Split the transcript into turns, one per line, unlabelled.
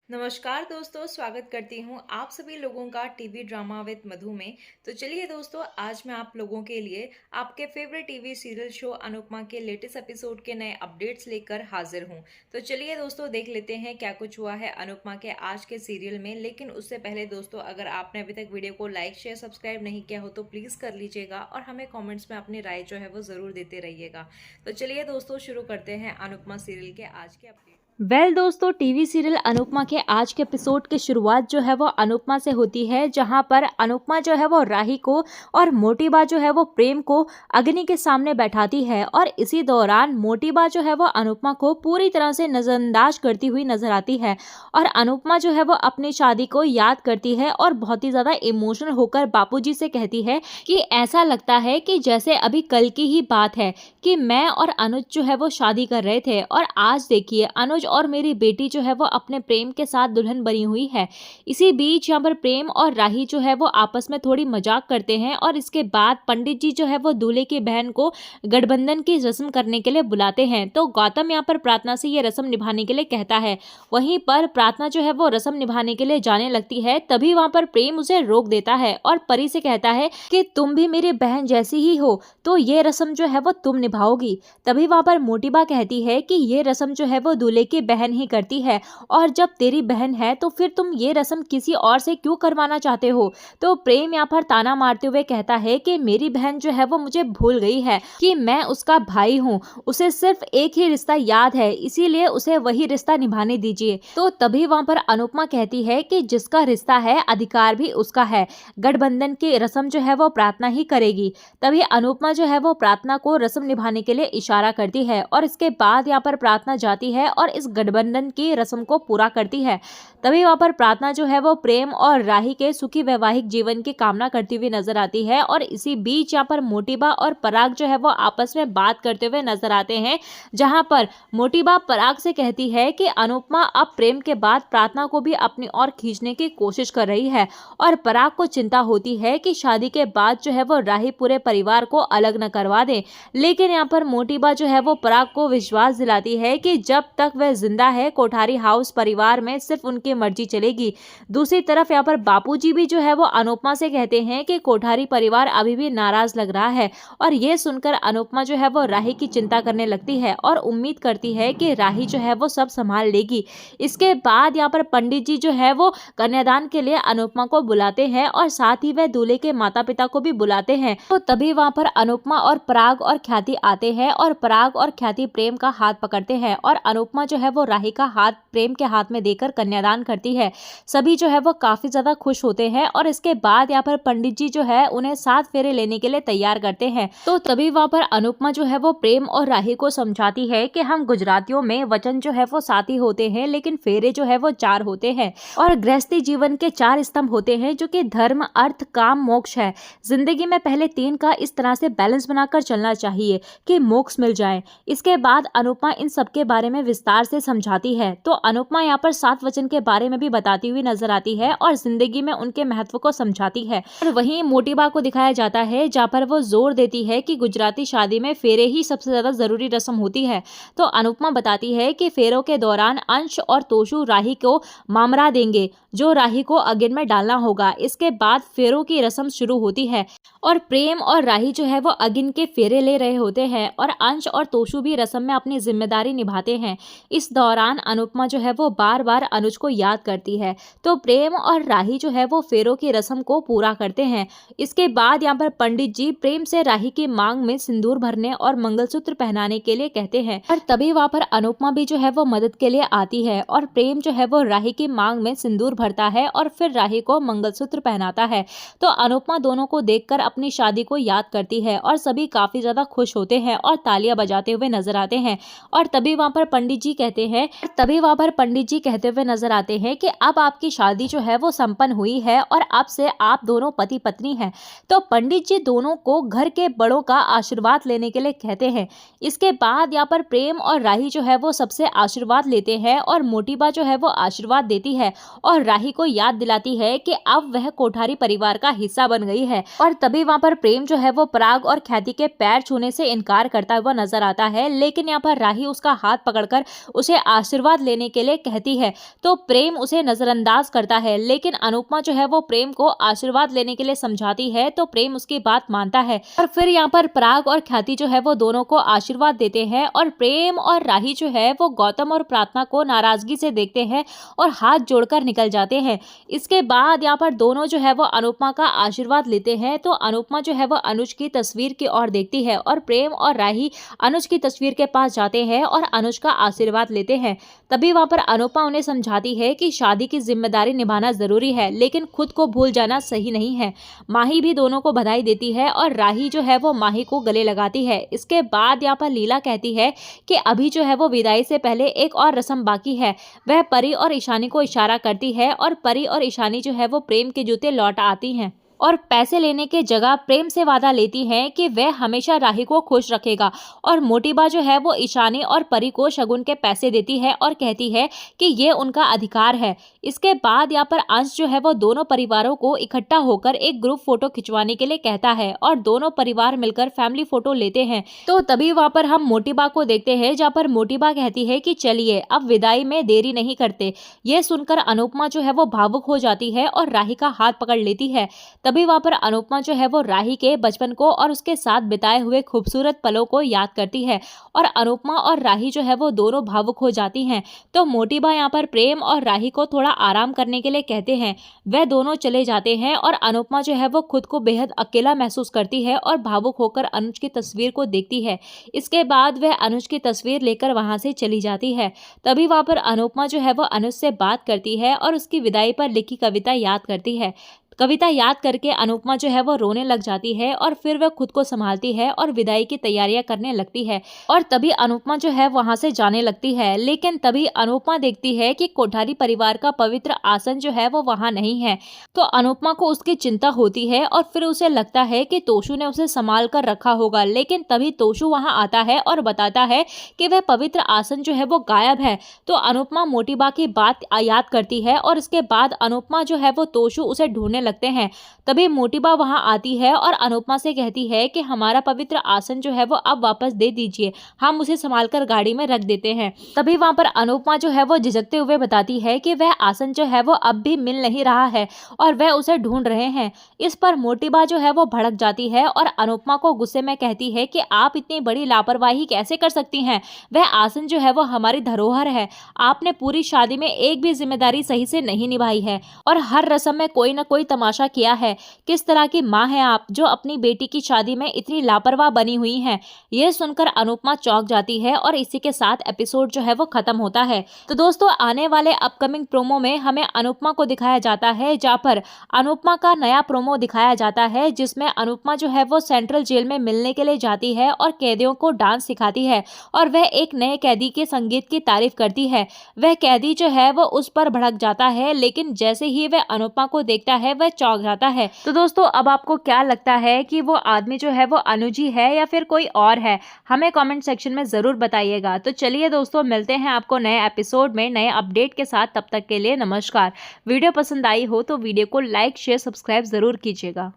नमस्कार दोस्तों, स्वागत करती हूँ आप सभी लोगों का टीवी ड्रामा विद मधु में। तो चलिए दोस्तों, आज मैं आप लोगों के लिए आपके favourite TV serial show Anupama के लेटेस्ट एपिसोड के नए अपडेट्स लेकर हाजिर हूँ। तो चलिए दोस्तों, देख लेते हैं क्या कुछ हुआ है अनुपमा के आज के सीरियल में। लेकिन उससे पहले दोस्तों, अगर आपने अभी तक वीडियो को लाइक शेयर सब्सक्राइब नहीं किया हो तो प्लीज़ कर लीजिएगा और हमें कॉमेंट्स में अपनी राय जो है वो ज़रूर देते रहिएगा। तो चलिए दोस्तों, शुरू करते हैं अनुपमा सीरियल के आज के अपडेट।
दोस्तों, टीवी सीरियल अनुपमा के आज के एपिसोड की शुरुआत जो है वो अनुपमा से होती है, जहां पर अनुपमा जो है वो राही को और मोटी बा जो है वो प्रेम को अग्नि के सामने बैठाती है। और इसी दौरान मोटी बा जो है वो अनुपमा को पूरी तरह से नजरअंदाज करती हुई नजर आती है और अनुपमा जो है वो अपनी शादी को याद करती है और बहुत ही ज्यादा इमोशनल होकर बापूजी से कहती है कि ऐसा लगता है कि जैसे अभी कल की ही बात है कि मैं और अनुज जो है वो शादी कर रहे थे और आज देखिए अनुज और मेरी बेटी जो है वो अपने प्रेम के साथ दुल्हन बनी हुई है। इसी बीच यहाँ पर प्रेम और राही जो है वो आपस में थोड़ी मजाक करते हैं और इसके बाद पंडित जी जो है वो दूल्हे की बहन को गठबंधन की रस्म करने के लिए बुलाते हैं। तो गौतम यहाँ पर प्रार्थना से ये रस्म निभाने के लिए कहता है। वहीं पर प्रार्थना जो है वो रस्म निभाने के लिए जाने लगती है, तभी वहां पर प्रेम उसे रोक देता है और परी से कहता है कि तुम भी मेरी बहन जैसी ही हो, तो ये रस्म जो है वो तुम निभाओगी। तभी वहां पर मोटीबा कहती है कि ये रस्म जो है वो दूल्हे की बहन ही करती है और जब तेरी बहन है तो फिर तुम ये रस्म किसी और से क्यों करवाना चाहते हो। तो प्रेम यहाँ पर ताना मारते हुए कहता है कि मेरी बहन जो है वो मुझे भूल गई है कि मैं उसका भाई हूँ, उसे सिर्फ एक ही रिश्ता याद है, इसीलिए उसे वही रिश्ता निभाने दीजिए। तो तभी वहां पर अनुपमा कहती है कि जिसका रिश्ता है अधिकार भी उसका है, गठबंधन की रस्म जो है वो प्रार्थना ही करेगी। तभी अनुपमा जो है वो प्रार्थना को रस्म निभाने के लिए इशारा करती है और इसके बाद यहाँ पर प्रार्थना जाती है और इस गठबंधन की रस्म को पूरा करती है। तभी वहां पर प्रार्थना जो है वो प्रेम और राही के सुखी वैवाहिक जीवन की कामना करती हुई नजर आती है और इसी बीच यहाँ पर मोटीबा और पराग जो है वो आपस में बात करते हुए नजर आते हैं, जहां पर मोटीबा पराग से कहती है कि अनुपमा अब प्रेम के बाद प्रार्थना को भी अपनी ओर खींचने की कोशिश कर रही है और पराग को चिंता होती है कि शादी के बाद जो है वो राही पूरे परिवार को अलग न करवा दे। लेकिन यहाँ पर मोटीबा जो है वो पराग को विश्वास दिलाती है कि जब तक वह जिंदा है कोठारी हाउस परिवार में सिर्फ उनकी मर्जी चलेगी। दूसरी तरफ यहाँ पर बापूजी भी जो है वो अनुपमा से कहते हैं कि कोठारी परिवार अभी भी नाराज लग रहा है और ये सुनकर अनुपमा जो है वो राही की चिंता करने लगती है और उम्मीद करती है कि राही जो है वो सब संभाल लेगी। इसके बाद यहाँ पर पंडित जी जो है वो कन्यादान के लिए अनुपमा को बुलाते हैं और साथ ही वह दूल्हे के माता पिता को भी बुलाते हैं। तो तभी वहां पर अनुपमा और पराग और ख्याति आते हैं और पराग और ख्याति प्रेम का हाथ पकड़ते हैं और अनुपमा जो है वो राही का हाथ प्रेम के हाथ में देकर कन्यादान करती है। सभी जो है वो काफी ज्यादा खुश होते हैं और इसके बाद यहाँ पर पंडित जी जो है उन्हें 7 फेरे लेने के लिए तैयार करते हैं। तो तभी वहां पर अनुपमा जो है वो प्रेम और राही को समझाती है कि हम गुजरातियों में वचन जो है वो 7 ही होते हैं, लेकिन फेरे जो है वो 4 होते हैं और गृहस्थी जीवन के 4 स्तंभ होते हैं, जो कि धर्म, अर्थ, काम, मोक्ष है। जिंदगी में पहले 3 का इस तरह से बैलेंस बनाकर चलना चाहिए कि मोक्ष मिल जाए। इसके बाद अनुपमा इन सब के बारे में विस्तार से समझाती है। तो अनुपमा यहाँ पर 7 वचन के बारे में भी बताती हुई नजर आती है और जिंदगी में उनके महत्व को समझाती है। और वहीं मोटीबा को दिखाया जाता है, जहाँ पर वो जोर देती है कि गुजराती शादी में फेरे ही सबसे ज्यादा जरूरी रस्म होती है। तो अनुपमा बताती है कि फेरों के दौरान अंश और तोशु राही को मामरा देंगे, जो राही को अगिन में डालना होगा। इसके बाद फेरों की रस्म शुरू होती है और प्रेम और राही जो है वो अगिन के फेरे ले रहे होते हैं और अंश और तोशु भी रस्म में अपनी जिम्मेदारी निभाते हैं। इस दौरान अनुपमा जो है वो बार बार अनुज को याद करती है। तो प्रेम और राही जो है वो फेरों की रस्म को पूरा करते हैं। इसके बाद यहाँ पर पंडित जी प्रेम से राही की मांग में सिंदूर भरने और मंगलसूत्र पहनाने के लिए कहते हैं और तभी वहां पर अनुपमा भी जो है वो मदद के लिए आती है और प्रेम जो है वो राही की मांग में सिंदूर भरता है और फिर राही को मंगलसूत्र पहनाता है। तो अनुपमा दोनों को देखकर अपनी शादी को याद करती है और सभी काफी ज्यादा खुश होते हैं और तालियां बजाते हुए नजर आते हैं। और तभी वहां पर पंडित जी कहते हुए नजर आते हैं कि अब आपकी शादी जो है वो संपन्न हुई है और अब से आप दोनों पति पत्नी हैं। तो पंडित जी दोनों को घर के बड़ों का आशीर्वाद लेने के लिए कहते हैं। इसके बाद यहाँ पर प्रेम और राही जो है वो सबसे आशीर्वाद लेते हैं और मोटीबा जो है वो आशीर्वाद देती है और राही को याद दिलाती है कि अब वह कोठारी परिवार का हिस्सा बन गई है। और तभी वहाँ पर प्रेम जो है वो पराग और ख्याति के पैर छूने से इनकार करता हुआ नजर आता है, लेकिन यहाँ पर राही उसका हाथ पकड़कर उसे आशीर्वाद लेने के लिए कहती है तो प्रेम उसे नजरअंदाज करता है, लेकिन अनुपमा जो है वो प्रेम को आशीर्वाद लेने के लिए समझाती है तो प्रेम उसकी बात मानता है और फिर यहाँ पर पराग और ख्याति जो है वो दोनों को आशीर्वाद देते हैं और प्रेम और राही जो है वो गौतम और प्रार्थना को नाराजगी से देखते हैं और हाथ जोड़कर निकल जाते हैं। इसके बाद यहाँ पर दोनों जो है वो अनुपमा का आशीर्वाद लेते हैं तो अनुपमा जो है वो अनुज की तस्वीर की ओर देखती है और प्रेम और राही अनुज की तस्वीर के पास जाते हैं और अनुज का आशीर्वाद लेते हैं। तभी वहां पर अनुपमा उन्हें समझाती है कि शादी की जिम्मेदारी निभाना जरूरी है, लेकिन खुद को भूल जाना सही नहीं है। माही भी दोनों को बधाई देती है और राही जो है वो माही को गले लगाती है। इसके बाद यहाँ पर लीला कहती है कि अभी जो है वो विदाई से पहले एक और रस्म बाकी है। वह परी और ईशानी को इशारा करती है और परी और ईशानी जो है वो प्रेम के जूते लौटा आती हैं और पैसे लेने के जगह प्रेम से वादा लेती हैं कि वह हमेशा राही को खुश रखेगा और मोटीबा जो है वो ईशानी और परी को शगुन के पैसे देती है और कहती है कि ये उनका अधिकार है। इसके बाद यहाँ पर अंश जो है वो दोनों परिवारों को इकट्ठा होकर एक ग्रुप फोटो खिंचवाने के लिए कहता है और दोनों परिवार मिलकर फैमिली फोटो लेते हैं। तो तभी वहाँ पर हम मोटीबा को देखते हैं जहाँ पर मोटीबा कहती है कि चलिए अब विदाई में देरी नहीं करते। ये सुनकर अनुपमा जो है वो भावुक हो जाती है और राही का हाथ पकड़ लेती है। तभी वहां पर अनुपमा जो है वो राही के बचपन को और उसके साथ बिताए हुए खूबसूरत पलों को याद करती है और अनुपमा और राही जो है वो दोनों भावुक हो जाती हैं। तो मोटीबा यहाँ पर प्रेम और राही को थोड़ा आराम करने के लिए कहते हैं। वह दोनों चले जाते हैं और अनुपमा जो है वो खुद को बेहद अकेला महसूस करती है और भावुक होकर अनुज की तस्वीर को देखती है। इसके बाद वह अनुज की तस्वीर लेकर वहां से चली जाती है। तभी वहां पर अनुपमा जो है वो अनुज से बात करती है और उसकी विदाई पर लिखी कविता याद करती है। कविता याद करके अनुपमा जो है वो रोने लग जाती है और फिर वह खुद को संभालती है और विदाई की तैयारियां करने लगती है और तभी अनुपमा जो है वहां से जाने लगती है। लेकिन तभी अनुपमा देखती है कि कोठारी परिवार का पवित्र आसन जो है वो वहां नहीं है। तो अनुपमा को उसकी चिंता होती है और फिर उसे लगता है कि तोशु ने उसे संभाल कर रखा होगा। लेकिन तभी तोशु वहां आता है और बताता है कि वह पवित्र आसन जो है वो गायब है। तो अनुपमा मोटीबा की बात याद करती है और इसके बाद अनुपमा जो है वो तोशु उसे ढूंढने लगते हैं। तभी मोटीबा वहां आती है और अनुपमा से कहती है कि हमारा पवित्र आसन जो है वो अब वापस दे दीजिए, हम उसे संभालकर गाड़ी में रख देते हैं। तभी वहां पर अनुपमा जो है वो झिझकते हुए बताती है कि वह आसन जो है वो अब भी मिल नहीं रहा है और वह उसे ढूंढ रहे हैं। इस पर मोटीबा जो है वो भड़क जाती है और अनुपमा को गुस्से में कहती है कि आप इतनी बड़ी लापरवाही कैसे कर सकती हैं? वह आसन जो है वो हमारी धरोहर है। आपने पूरी शादी में एक भी जिम्मेदारी सही से नहीं निभाई है और हर रस्म में कोई न कोई तमाशा किया है। किस तरह की माँ है आप जो अपनी बेटी की शादी में इतनी लापरवाह बनी हुई हैं? यह सुनकर अनुपमा चौंक जाती है और इसी के साथ एपिसोड जो है वो खत्म होता है। तो दोस्तों आने वाले अपकमिंग प्रोमो में हमें अनुपमा को दिखाया जाता है, जहाँ पर अनुपमा का नया प्रोमो दिखाया जाता है जिसमें अनुपमा जो है वो सेंट्रल जेल में मिलने के लिए जाती है और कैदियों को डांस सिखाती है और वह एक नए कैदी के संगीत की तारीफ करती है। वह कैदी जो है वो उस पर भड़क जाता है, लेकिन जैसे ही वह अनुपमा को देखता है वह चौंक जाता है। तो दोस्तों अब आपको क्या लगता है कि वो आदमी जो है वो अनुज ही है या फिर कोई और है? हमें कमेंट सेक्शन में जरूर बताइएगा। तो चलिए दोस्तों मिलते हैं आपको नए एपिसोड में नए अपडेट के साथ। तब तक के लिए नमस्कार। वीडियो पसंद आई हो तो वीडियो को लाइक शेयर सब्सक्राइब जरूर कीजिएगा।